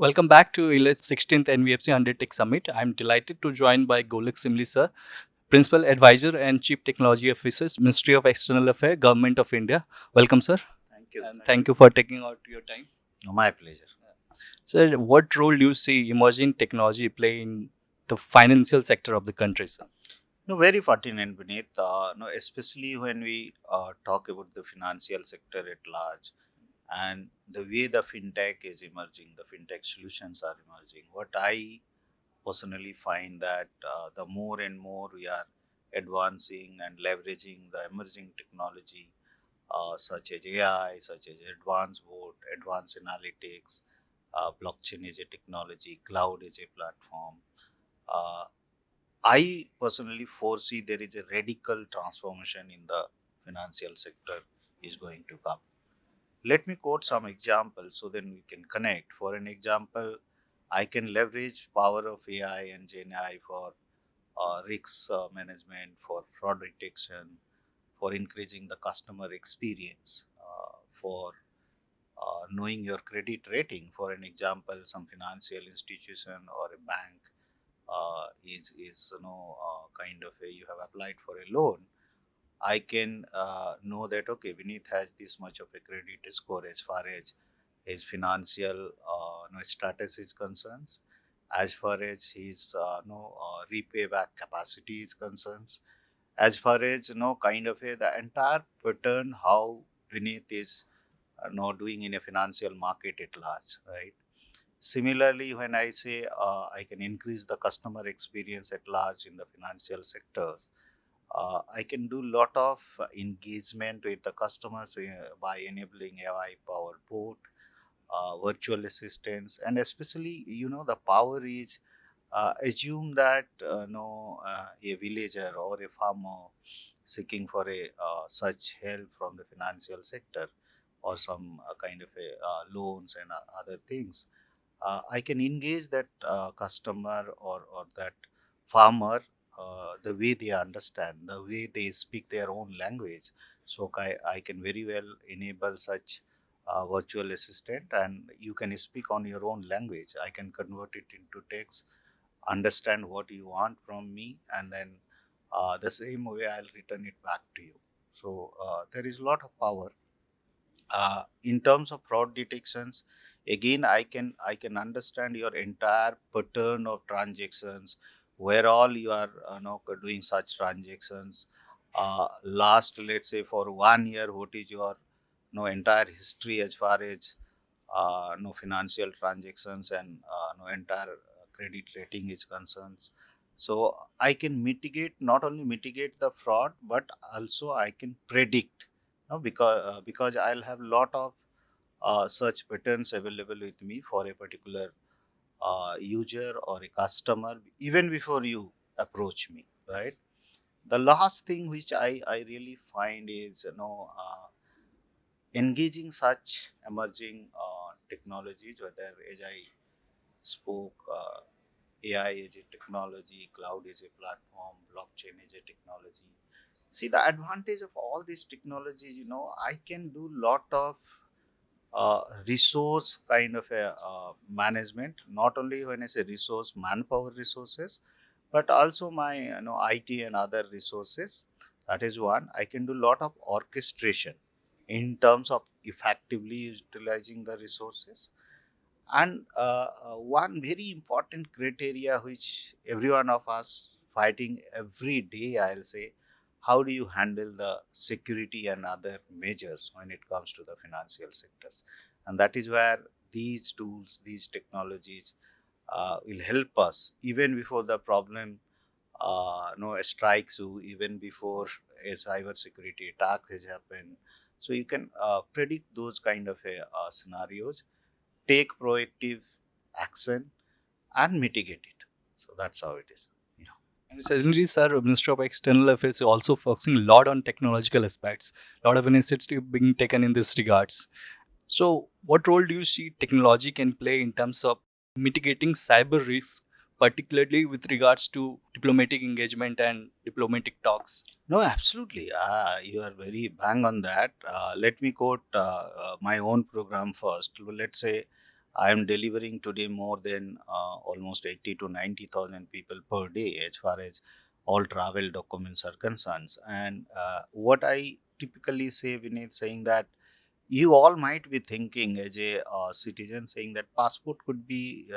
Welcome back to ILET's 16th NVFC 100 Tech Summit. I'm delighted to join by Golak Simli sir, Principal Advisor and Chief Technology Officer, Ministry of External Affairs, Government of India. Welcome, sir, Thank you. and thank you for taking out your time. My pleasure. Sir, what role do you see emerging technology play in the financial sector of the country, sir? No, very pertinent, Vineet. No, especially when we talk about the financial sector at large and the way the fintech is emerging, the fintech solutions are emerging. What I personally find that the more and more we are advancing and leveraging the emerging technology, such as AI, such as advanced board, advanced analytics, blockchain as a technology, cloud as a platform. Uh, I personally foresee there is a radical transformation in the financial sector is going to come. Let me quote some examples so then we can connect. For an example, I can leverage power of AI and Gen AI for risk management, for fraud detection, for increasing the customer experience, for knowing your credit rating. For an example, some financial institution or a bank is kind of a, you have applied for a loan. I can know that okay, Vineet has this much of a credit score as far as his financial status is concerned, as far as his repay back capacity is concerned, as far as kind of a, the entire pattern how Vineet is doing in a financial market at large, right? Similarly, when I say I can increase the customer experience at large in the financial sectors, I can do lot of engagement with the customers by enabling AI powered bot, virtual assistants, and especially the power is assume that a villager or a farmer seeking for a such help from the financial sector or some kind of a loans and other things. I can engage that customer or that farmer the way they understand, the way they speak their own language. So I can very well enable such virtual assistant, and you can speak on your own language. I can convert it into text, understand what you want from me, and then the same way I'll return it back to you. So there is a lot of power in terms of fraud detections. Again, I can understand your entire pattern of transactions, where all you are doing such transactions. Last, let's say, for 1 year, what is your entire history as far as financial transactions and entire credit rating is concerned. So I can mitigate, not only mitigate the fraud, but also I can predict, because I'll have lot of such patterns available with me for a particular user or a customer even before you approach me, right? The last thing which I really find is engaging such emerging technologies, whether as I spoke, AI is a technology, cloud is a platform, blockchain is a technology. See, the advantage of all these technologies, I can do lot of resource kind of a management. Not only when I say resource, manpower resources, but also my IT and other resources. That is one. I can do lot of orchestration in terms of effectively utilizing the resources. And one very important criteria which every one of us fighting every day, I'll say, how do you handle the security and other measures when it comes to the financial sectors? And that is where these tools, these technologies will help us even before the problem strikes you, even before a cyber security attack has happened. So you can predict those kind of scenarios, take proactive action, and mitigate it. So that's how it is. Yeah. And certainly, sir, Ministry of External Affairs is also focusing a lot on technological aspects. A lot of initiatives being taken in this regards. So, what role do you see technology can play in terms of mitigating cyber risks, particularly with regards to diplomatic engagement and diplomatic talks? No, absolutely. You are very bang on that. Let me quote my own program first. Well, let's say I am delivering today more than almost 80 to 90,000 people per day as far as all travel documents are concerned. And what I typically say, Vinay, saying that you all might be thinking as a citizen saying that passport could be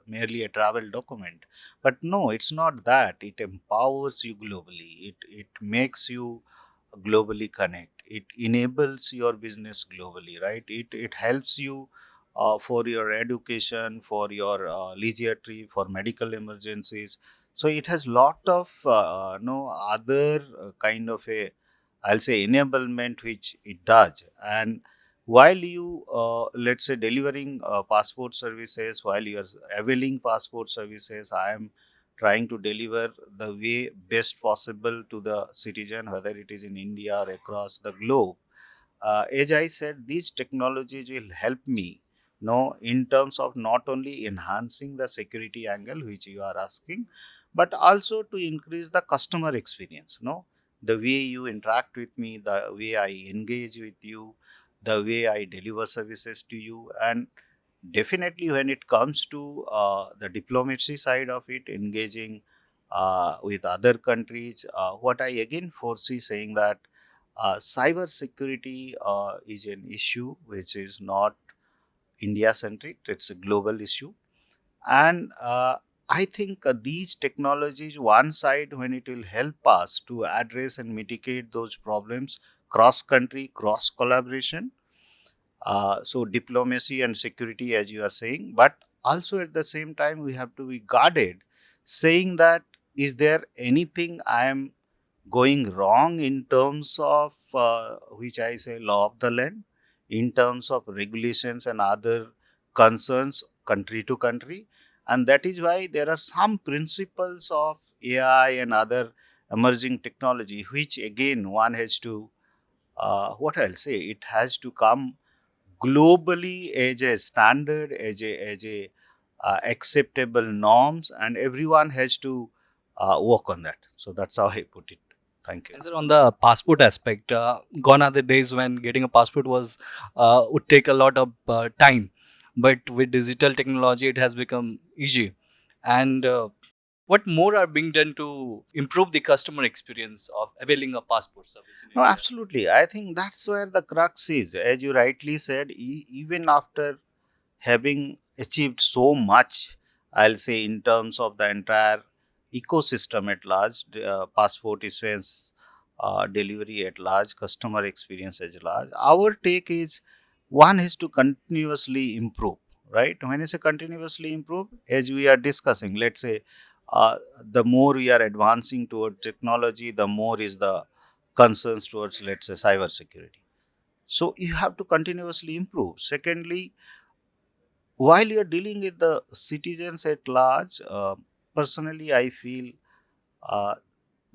merely a travel document, but no, it's not that. It empowers you globally. It makes you globally connect. It enables your business globally, right? It helps you for your education, for your leisure trip, for medical emergencies. So it has lot of no other kind of a, I'll say, enablement which it does. And while you let's say delivering passport services, while you are availing passport services, I am trying to deliver the way best possible to the citizen, whether it is in India or across the globe. As I said, these technologies will help me in terms of not only enhancing the security angle which you are asking, but also to increase the customer experience. The way you interact with me, the way I engage with you, the way I deliver services to you. And definitely when it comes to the diplomacy side of it, engaging with other countries, what I again foresee saying that cyber security is an issue which is not India centric, it's a global issue. And I think these technologies, one side, when it will help us to address and mitigate those problems, cross country, cross collaboration, so diplomacy and security, as you are saying, but also at the same time, we have to be guarded, saying that is there anything I am going wrong in terms of which I say law of the land, in terms of regulations and other concerns country to country. And that is why there are some principles of AI and other emerging technology, which again one has to, what I'll say, it has to come globally as a standard, as a acceptable norms, and everyone has to work on that. So that's how I put it. Thank you. And sir, on the passport aspect, gone are the days when getting a passport was would take a lot of time, but with digital technology, it has become easy. And what more are being done to improve the customer experience of availing a passport service in No, India? absolutely. I think that's where the crux is. As you rightly said, even after having achieved so much, I'll say, in terms of the entire ecosystem at large, passport issuance, delivery at large, customer experience at large, our take is one has to continuously improve, right? When I say continuously improve, as we are discussing, let's say, the more we are advancing toward technology, the more is the concerns towards, let's say, cyber security. So you have to continuously improve. Secondly, while you're dealing with the citizens at large, personally, I feel uh,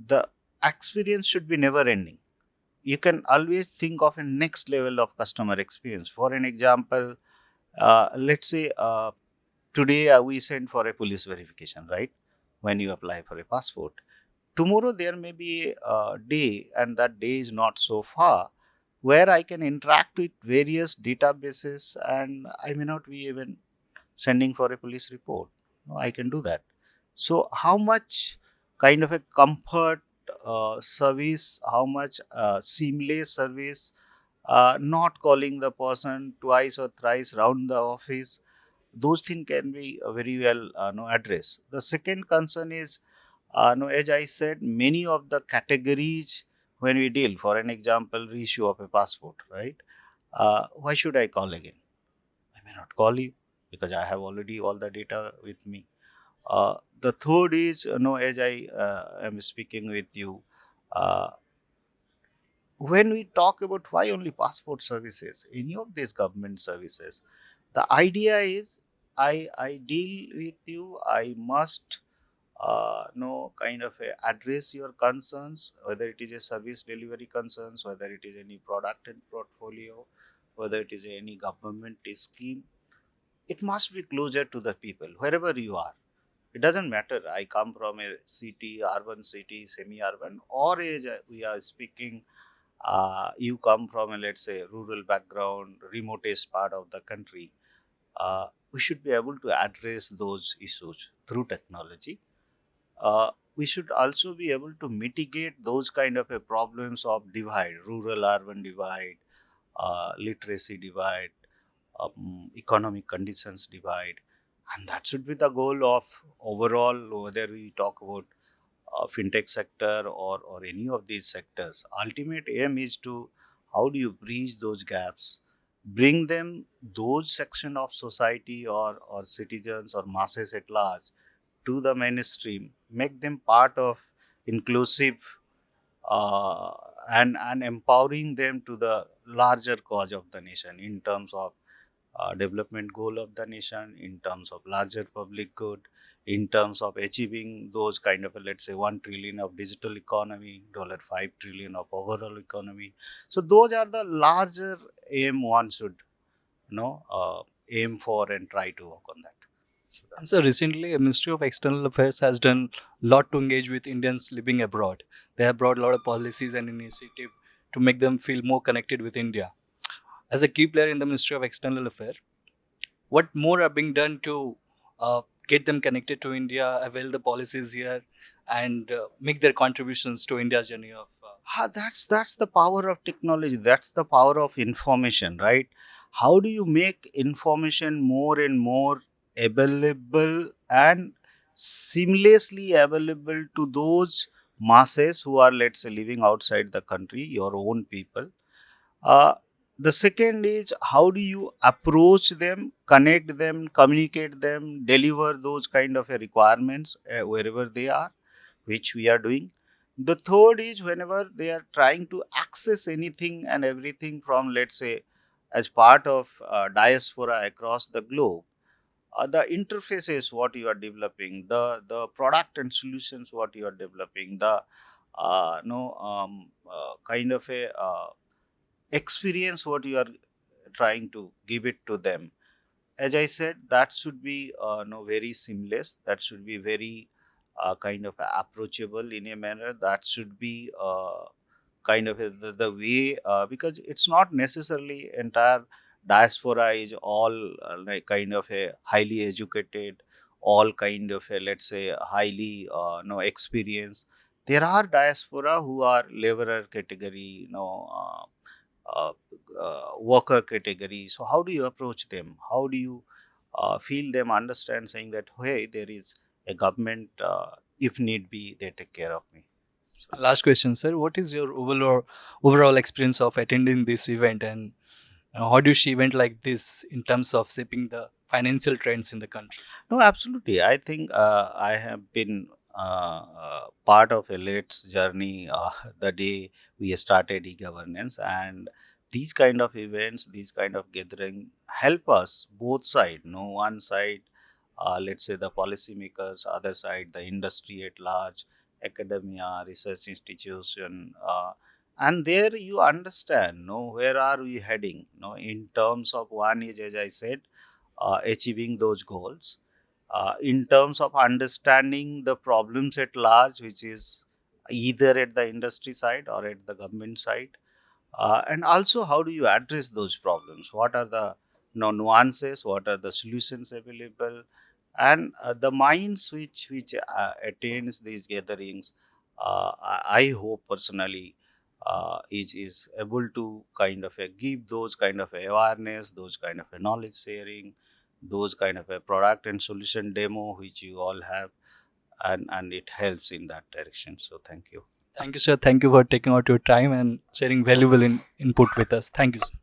the experience should be never ending. You can always think of a next level of customer experience. For an example, let's say today we send for a police verification, right? When you apply for a passport. Tomorrow there may be a day, and that day is not so far, where I can interact with various databases and I may not be even sending for a police report. No, I can do that. So, how much kind of a comfort service, how much seamless service, not calling the person twice or thrice round the office, those things can be very well no, addressed. The second concern is, no, as I said, many of the categories when we deal, for an example, reissue of a passport, right? Why should I call again? I may not call you because I have already all the data with me. The third is, as I am speaking with you, uh, when we talk about why only passport services, any of these government services, the idea is I deal with you, I must kind of address your concerns, whether it is a service delivery concerns, whether it is any product and portfolio, whether it is any government scheme. It must be closer to the people wherever you are. It doesn't matter I come from a city, urban city, semi urban, or as we are speaking, you come from a, let's say, rural background, remotest part of the country. we should be able to address those issues through technology. We should also be able to mitigate those kind of problems of divide, rural urban divide, literacy divide, economic conditions divide, and that should be the goal of overall, whether we talk about fintech sector or any of these sectors. Ultimate aim is to how do you bridge those gaps, bring them those section of society or citizens or masses at large to the mainstream, make them part of inclusive, uh, and empowering them to the larger cause of the nation in terms of development goal of the nation, in terms of larger public good, in terms of achieving those kind of, let's say, 1 trillion of digital economy, $5 trillion of overall economy. So those are the larger aim one should, aim for and try to work on that. So And so recently, Ministry of External Affairs has done a lot to engage with Indians living abroad. They have brought a lot of policies and initiative to make them feel more connected with India. As a key player in the Ministry of External Affairs, what more are being done to get them connected to India, avail the policies here, and make their contributions to India's journey of. that's the power of technology. That's the power of information, right? How do you make information more and more available and seamlessly available to those masses who are, let's say, living outside the country, your own people? Uh, the second is how do you approach them, connect them, communicate them, deliver those kind of requirements wherever they are, which we are doing. The third is whenever they are trying to access anything and everything from, let's say, as part of diaspora across the globe, the interfaces what you are developing, the product and solutions what you are developing, the kind of a experience what you are trying to give it to them. As I said, that should be no very seamless. That should be very kind of approachable in a manner. That should be kind of the way, because it's not necessarily entire diaspora is all like kind of a highly educated, all kind of a, let's say, highly no experience. There are diaspora who are laborer category, uh, worker category. So how do you approach them? How do you feel them understand, saying that, hey, there is a government, if need be, they take care of me. So, Last question, sir. What is your overall experience of attending this event, and how do you see event like this in terms of shaping the financial trends in the country? no, absolutely. I think I have been part of a Late's journey the day we started e-governance, and these kind of events, these kind of gathering help us both side. No, one side, let's say the policymakers, other side the industry at large, academia, research institution, and there you understand, no, where are we heading? No, in terms of one is, as I said, achieving those goals, in terms of understanding the problems at large, which is either at the industry side or at the government side, and also how do you address those problems? What are the nuances? What are the solutions available? And the minds which attains these gatherings, I hope personally, is able to kind of give those kind of awareness, those kind of a knowledge sharing, those kind of a product and solution demo which you all have, and it helps in that direction. So thank you. Thank you, sir. Thank you for taking out your time and sharing valuable input with us. Thank you, sir.